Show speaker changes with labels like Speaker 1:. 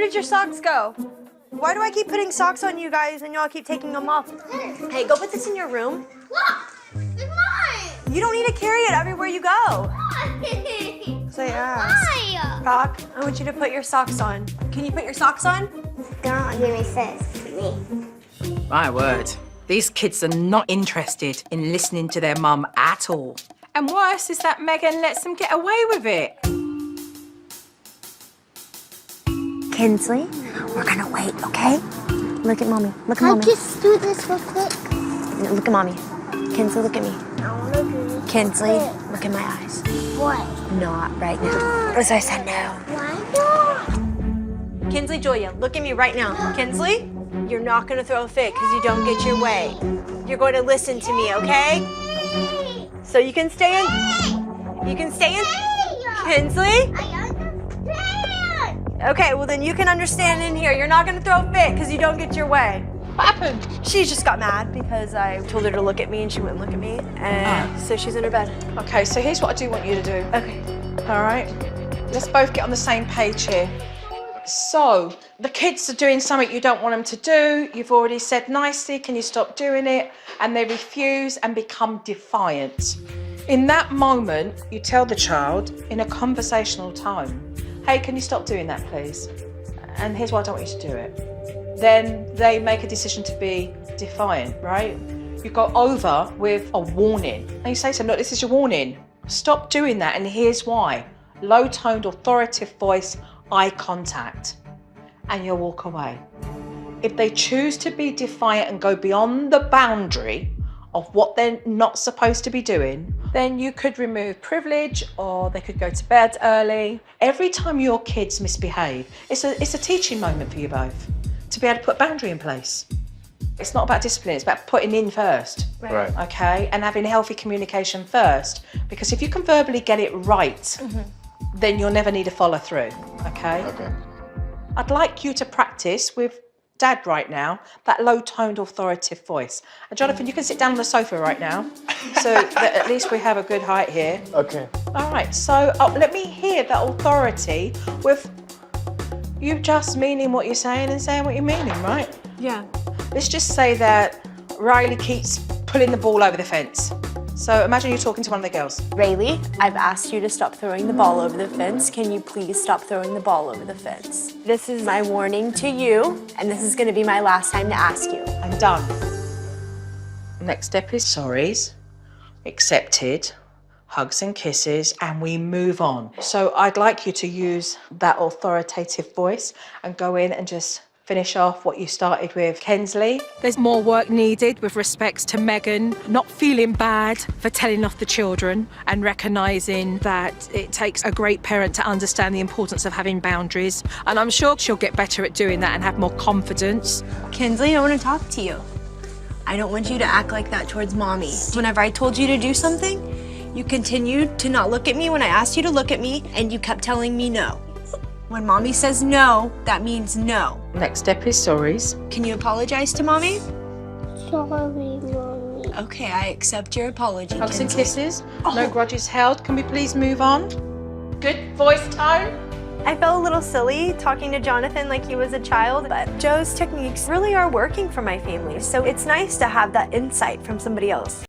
Speaker 1: did your socks go? Why do I keep putting socks on you guys and y'all keep taking them off? Hey, go put this in your room.
Speaker 2: Look, it's mine.
Speaker 1: You don't need to carry it everywhere you go.
Speaker 2: Why?
Speaker 1: Say ass.
Speaker 2: Why?
Speaker 1: Rock, I want you to put your socks on. Can you put your socks on?
Speaker 2: Don't give me sis. Me.
Speaker 3: My word. These kids are not interested in listening to their mum at all. And worse is that Megan lets them get away with it.
Speaker 1: Kinsley, we're gonna wait, okay? Look at mommy. Look at
Speaker 2: Can I
Speaker 1: mommy.
Speaker 2: just do this real quick?
Speaker 1: No, look at mommy. Kinsley, look at me.
Speaker 2: I want to do this.
Speaker 1: Kinsley,
Speaker 2: real quick.
Speaker 1: look in my eyes.
Speaker 2: What?
Speaker 1: Not right now. As I said, no.
Speaker 2: Why not?
Speaker 1: Kinsley, Julia, look at me right now. Kinsley, you're not gonna throw a fit because you don't get your way. You're going to listen to me, okay? So you can stay in. You can stay in. Kinsley?
Speaker 2: I understand.
Speaker 1: Okay, well then you can understand in here. You're not gonna throw a fit because you don't get your way.
Speaker 3: What happened?
Speaker 1: She just got mad because I told her to look at me and she wouldn't look at me. And so she's in her bed.
Speaker 3: Okay, so here's what I do want you to do.
Speaker 1: Okay.
Speaker 3: All right? Let's both get on the same page here. So, the kids are doing something you don't want them to do. You've already said nicely, can you stop doing it? And they refuse and become defiant. In that moment, you tell the child in a conversational tone, hey, can you stop doing that, please? And here's why I don't want you to do it. Then they make a decision to be defiant, right? You go over with a warning. And you say to them, look, this is your warning. Stop doing that, and here's why. Low-toned, authoritative voice, eye contact, and you'll walk away. If they choose to be defiant and go beyond the boundary of what they're not supposed to be doing, then you could remove privilege or they could go to bed early. Every time your kids misbehave, it's a teaching moment for you both to be able to put a boundary in place. It's not about discipline, it's about putting in first.
Speaker 4: Right.
Speaker 3: Okay, and having healthy communication first, because if you can verbally get it right, then you'll never need to follow through, okay?
Speaker 4: Okay.
Speaker 3: I'd like you to practice with Dad right now, that low-toned authoritative voice. And Jonathan, you can sit down on the sofa right now, so that at least we have a good height here.
Speaker 4: Okay.
Speaker 3: All right, so let me hear that authority with you just meaning what you're saying and saying what you're meaning, right?
Speaker 1: Yeah.
Speaker 3: Let's just say that Riley keeps pulling the ball over the fence. So imagine you're talking to one of the girls.
Speaker 1: Rayleigh, I've asked you to stop throwing the ball over the fence. Can you please stop throwing the ball over the fence? This is my warning to you, and this is gonna be my last time to ask you.
Speaker 3: I'm done. Next step is sorries, accepted, hugs and kisses, and we move on. So I'd like you to use that authoritative voice and go in and just finish off what you started with. Kinsley? There's more work needed with respects to Megan not feeling bad for telling off the children and recognising that it takes a great parent to understand the importance of having boundaries. And I'm sure she'll get better at doing that and have more confidence.
Speaker 1: Kinsley, I want to talk to you. I don't want you to act like that towards mommy. Whenever I told you to do something, you continued to not look at me when I asked you to look at me, and you kept telling me no. When mommy says no, that means no.
Speaker 3: Next step is sorries.
Speaker 1: Can you apologize to mommy?
Speaker 2: Sorry, Mommy.
Speaker 1: Okay, I accept your apology,
Speaker 3: Hugs and
Speaker 1: Kinsley.
Speaker 3: kisses. No grudges held. Can we please move on? Good voice tone.
Speaker 1: I felt a little silly talking to Jonathan like he was a child, but Joe's techniques really are working for my family, so it's nice to have that insight from somebody else.